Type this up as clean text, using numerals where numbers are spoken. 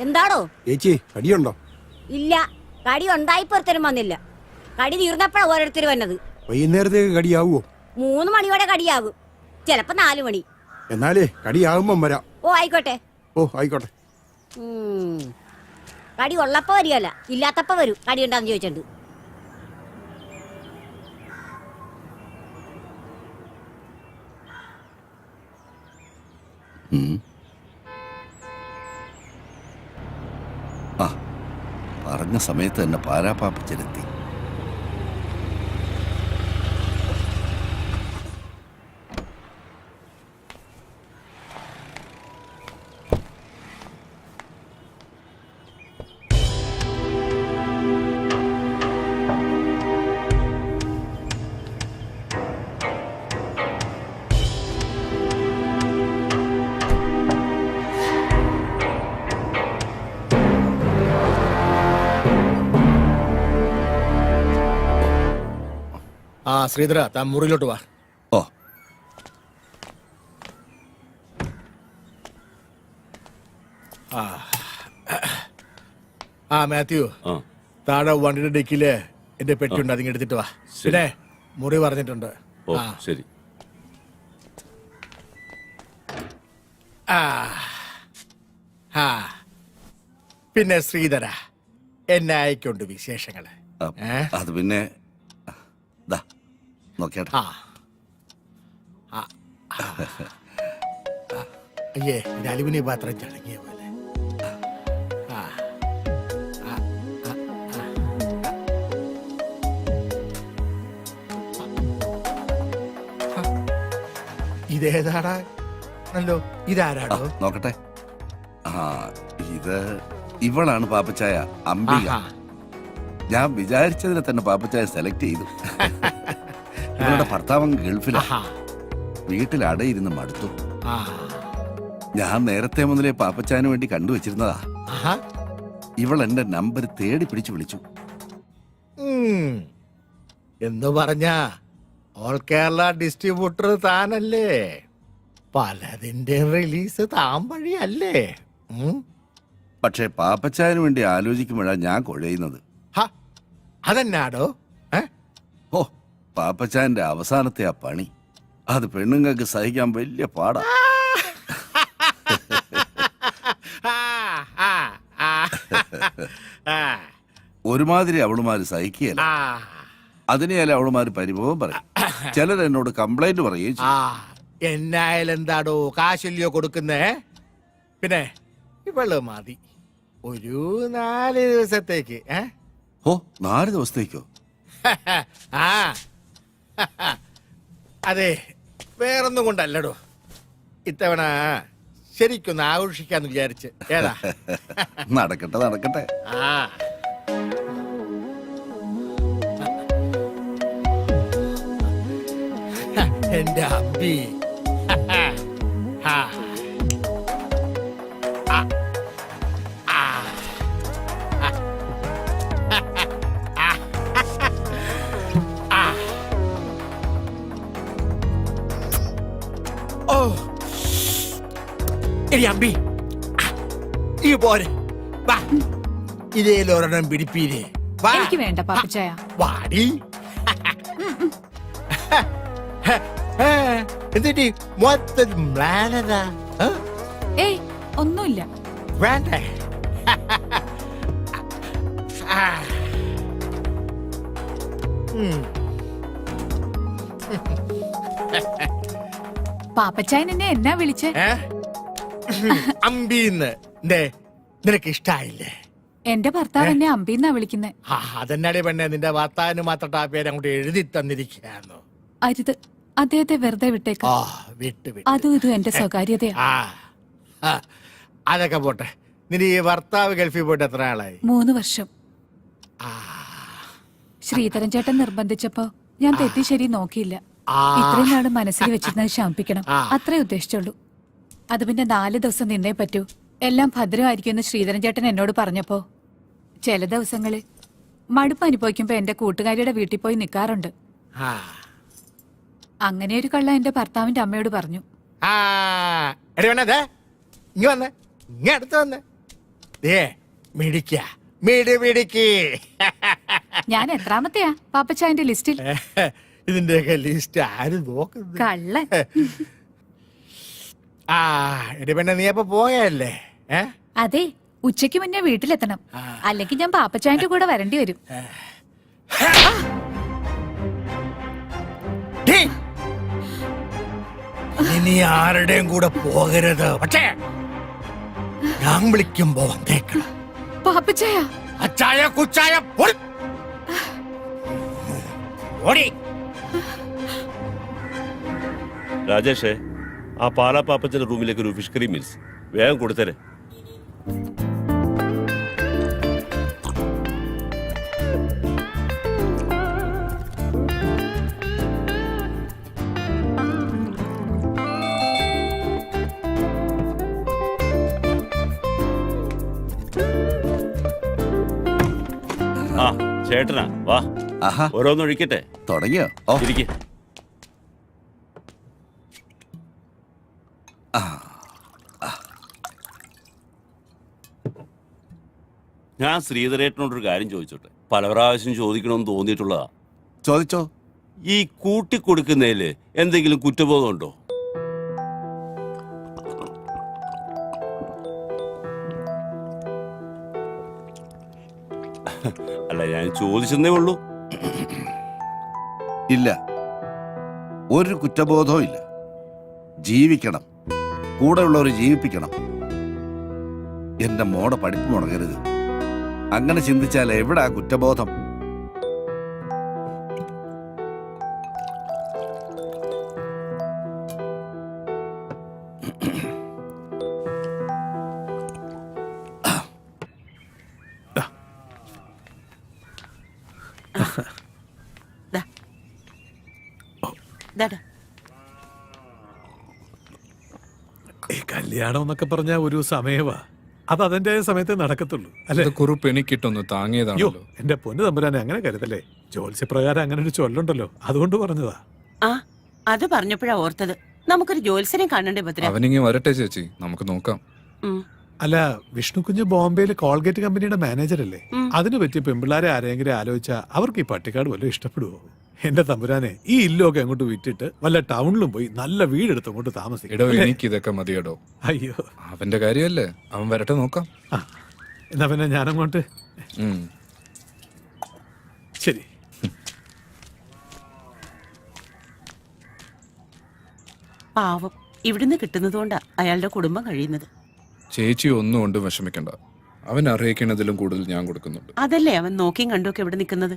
എന്താണോ ചേച്ചി കടിയുണ്ടോ? ഇല്ല, കടി ഉണ്ടായിപ്പൊരുത്തരും വന്നില്ല. കടി തീർന്നപ്പോഴാണ് ഓരോരുത്തർ വന്നത്. വൈകുന്നേരത്തേക്ക് കടിയാവോ? 3 മണിയോടെ കടിയാകും, ചിലപ്പോ 4 മണി. എന്നാലേ കടിയാകുമ്പം വരാം. ഓ ആയിക്കോട്ടെ. ആയിക്കോട്ടെ. കടി ഉള്ളപ്പോ വരികയല്ല, ഇല്ലാത്തപ്പോ വരും. കടി ഉണ്ടാന്ന് ചോദിച്ചിട്ടുണ്ട്. പറഞ്ഞ സമയത്ത് തന്നെ പാരാപ്പാപ്പച്ചെത്തി. ശ്രീധര, താൻ മുറിയിലോട്ട് വാ. ഓ, മാത്യു, താഴെ വണ്ടിയുടെ ഡിക്കില് എന്റെ പെട്ടിയുണ്ട്, അതിങ്ങ് എടുത്തിട്ട് വാ. പിന്നെ മുറി പറഞ്ഞിട്ടുണ്ട്. ശരി. പിന്നെ ശ്രീധര, എന്നെ അയക്കൊണ്ട് വിശേഷങ്ങള്. അത് പിന്നെ നോക്കിയാട്ടെ. അയ്യേ, അലുമിനിയ പാത്രം ചടങ്ങിയ പോലെ. ഇതേതാടാ? നല്ലോ, ഇതാരാടോ? നോക്കട്ടെ. ഇത് ഇവളാണ് പാപ്പച്ചായ, അംബിക. ഞാൻ വിചാരിച്ചതിനെ തന്നെ പാപ്പച്ചായ സെലക്ട് ചെയ്തു. ഇവളുടെ ഭർത്താവൻ ഗൾഫിലാ. വീട്ടിൽ അടയിരുന്ന് മടുത്തു. ഞാൻ നേരത്തെ മുതലേ പാപ്പച്ചായന് വേണ്ടി കണ്ടുവച്ചിരുന്നതാ. ഇവൾ എന്റെ നമ്പർ തേടി പിടിച്ചു വിളിച്ചു. എന്ന് പറഞ്ഞ ഓൾ കേരള ഡിസ്ട്രിബ്യൂട്ടർ താനല്ലേ? പലതിന്റെ റിലീസ് താൻ വഴിയല്ലേ? പക്ഷെ പാപ്പച്ചായന് വേണ്ടി ആലോചിക്കുമ്പോഴാണ് ഞാൻ കുഴയുന്നത്. അതെന്നാടോ? ഓ, പാപ്പച്ചായന്റെ അവസാനത്തെ ആ പണി, അത് പെണ്ണുങ്ങൾക്ക് സഹിക്കാൻ വലിയ പാടാ. ഒരുമാതിരി അവളുമാര് സഹിക്കുകയല്ല. അതിനെയല്ല അവളുമാര് പരിഭവം പറയും. ചിലരെന്നോട് കംപ്ലൈന്റ് പറയുകയും ചെയ്യും. എന്നായാലും എന്താടോ, കാശല്യോ കൊടുക്കുന്നേ? പിന്നെ ഇവള് മതി ഒരു 4 ദിവസത്തേക്ക്. ഓ, 4 ദിവസത്തേക്കോ? അതെ, വേറൊന്നും കൊണ്ടല്ലടോ. ഇത്തവണ ശരിക്കൊന്ന് ആഘോഷിക്കാന്ന് വിചാരിച്ച്. ഏതാ? നടക്കട്ടെ നടക്കട്ടെ. എന്റെ അമ്പി. അമ്പി, ഈ പോരെ, ഇതേലൊരെണ്ണം പിടിപ്പീരേ. എനിക്ക് വേണ്ട പാപ്പച്ചായ. വാടി. എന്നിട്ട് മൊത്തം മ്ലാനതാ. ഏയ്, ഒന്നുമില്ല. വേണ്ടേ? പാപ്പച്ചായൻ എന്നെ എന്നാ വിളിച്ചേ? അമ്പീന്ന്. നിനക്ക് ഇഷ്ടായില്ലേ? എന്റെ ഭർത്താവ് എന്നെ അമ്പീന്നാ വിളിക്കുന്നേ. അതെന്നാടി പെണ്ണെ, നിന്റെ ഭർത്താവിന് മാത്രം ആ പേര് അങ്ങോട്ട് എഴുതി തന്നിരിക്കുകയാണോ? അരുത്, അദ്ദേഹത്തെ വെറുതെ വിട്ടേക്കാം. അതും ഇതും എന്റെ സ്വകാര്യതയാ. അതൊക്കെ പോട്ടെ. നിന്റെ ഈ ഭർത്താവ് ഗൾഫിൽ പോയിട്ട് എത്ര ആളായി? 3 വർഷം. ശ്രീധരൻ ചേട്ടൻ നിർബന്ധിച്ചപ്പോ ഞാൻ തെറ്റി ശരി നോക്കിയില്ല. ഇത്രയും നാള് മനസ്സിൽ വെച്ചിരുന്നത് ശമിപ്പിക്കണം, അത്രേ ഉദ്ദേശിച്ചുള്ളൂ. അത് പിന്നെ 4 ദിവസം നിന്നേ പറ്റൂ. എല്ലാം ഭദ്രമായിരിക്കുമെന്ന് ശ്രീധരൻ ചേട്ടൻ എന്നോട് പറഞ്ഞപ്പോ ചില ദിവസങ്ങളിൽ മടുപ്പ് അനുഭവിക്കുമ്പോ എന്റെ കൂട്ടുകാരിയുടെ വീട്ടിൽ പോയി നിൽക്കാറുണ്ട്. അങ്ങനെ ഒരു കള്ള എന്റെ ഭർത്താവിന്റെ അമ്മയോട് പറഞ്ഞു. ദേ മിടിക്ക മിടിക്ക്. ഞാൻ എത്രാമത്തെയാ പാപ്പച്ചായന്റെ ലിസ്റ്റിൽ? ഇതിന്റെയൊക്കെ ലിസ്റ്റ് ആരും നോക്കുന്നു? കള്ളൻ. ആ എടി പെണ്ണെ, നീ അപ്പൊ പോയല്ലേ? അതെ, ഉച്ചയ്ക്ക് മുന്നേ വീട്ടിലെത്തണം, അല്ലെങ്കിൽ ഞാൻ പാപ്പച്ചായന്റെ കൂടെ വരേണ്ടി വരും. ഇനി ആരുടെയും കൂടെ പോകരുത്. പക്ഷേ ഞാൻ വിളിക്കുമ്പോ വന്നേക്കണം. പാപ്പച്ചായ, അച്ചായ കുച്ചായ ഓടി. രാജേഷേ, ആ പാലാ പാപ്പച്ചന്റെ റൂമിലേക്ക് ഒരു ഫിഷ് കറി മീൽസ് വേഗം കൊടുത്തരെ. ആ ചേട്ടനാ, വാ ആഹാ, ഓരോന്നൊഴിക്കട്ടെ. തുടങ്ങിയോ? ഓ, ഇരിക്കെ. ഞാൻ ശ്രീധരേട്ടനോടൊരു കാര്യം ചോദിച്ചോട്ടെ, പല പ്രാവശ്യം ചോദിക്കണമെന്ന് തോന്നിയിട്ടുള്ളതാ. ചോദിച്ചോ. ഈ കൂട്ടിക്കൊടുക്കുന്നതില് എന്തെങ്കിലും കുറ്റബോധം ഉണ്ടോ? അല്ല, ഞാൻ ചോദിച്ചെന്നേ ഉള്ളൂ. ഇല്ല, ഒരു കുറ്റബോധവും ഇല്ല. ജീവിക്കണം, കൂടെയുള്ളവരെ ജീവിപ്പിക്കണം. എന്റെ മോടെ പഠിപ്പ് മുടങ്ങരുത്. അങ്ങനെ ചിന്തിച്ചാൽ എവിടാ കുറ്റബോധം? ഈ കല്യാണം എന്നൊക്കെ പറഞ്ഞ ഒരു സമയവാ, അത് അതിന്റെ സമയത്ത് നടക്കത്തുള്ളൂ അല്ലെ? കുറിപ്പ് എനിക്കിട്ടൊന്ന് അയ്യോ, താങ്ങിയതാണല്ലോ. എന്റെ പൊന്നു തമ്പുരാനെ അങ്ങനെ കരുതല്ലേ. ജോത്സ്യപ്രകാരം അങ്ങനെ ഒരു ചൊല്ലുണ്ടല്ലോ, അതുകൊണ്ട് പറഞ്ഞതാ. ആ അത് പറഞ്ഞപ്പോഴാ ഓർത്തത്, നമുക്കൊരു ജോത്സനെ കാണണ്ടേ ഭദ്ര? അവനിങ്ങി വരട്ടെ ചേച്ചി, നമുക്ക് നോക്കാം. അല്ല, വിഷ്ണു കുഞ്ഞ് ബോംബെയിൽ കോൾഗേറ്റ് കമ്പനിയുടെ മാനേജർ അല്ലേ? അതിന് പറ്റിയ പെമ്പിള്ളാരെ ആരെങ്കിലും ആലോചിച്ചാ അവർക്ക് ഈ പട്ടിക്കാട് വല്ലതും ഇഷ്ടപ്പെടുവോ? എന്റെ തമ്പുരാനെ, ഈ ഇല്ലൊക്കെ അങ്ങോട്ട് വിറ്റിട്ട് വല്ല ടൗണിലും പോയി നല്ല വീടെടുത്ത് അങ്ങോട്ട് താമസിക്കും. എടോ, എനിക്ക് ഇതൊക്കെ മതിയടോ. അയ്യോ, അവന്റെ കാര്യമല്ലേ, അവൻ വരട്ടെ നോക്കാം. ആ എന്നാ പിന്നെ ഞാനങ്ങോട്ട്. ഉം. ശരി. പാവം, ഇവിടുന്ന് കിട്ടുന്നതുകൊണ്ടാ അയാളുടെ കുടുംബം കഴിയുന്നത്. ചേച്ചി ഒന്നും കൊണ്ടും വിഷമിക്കണ്ട, അവൻ അറിയിക്കുന്നതിലും കൂടുതൽ ഞാൻ കൊടുക്കുന്നുണ്ട്. അതല്ലേ അവൻ നോക്കിയും കണ്ടുമൊക്കെ ഇവിടെ നിൽക്കുന്നത്.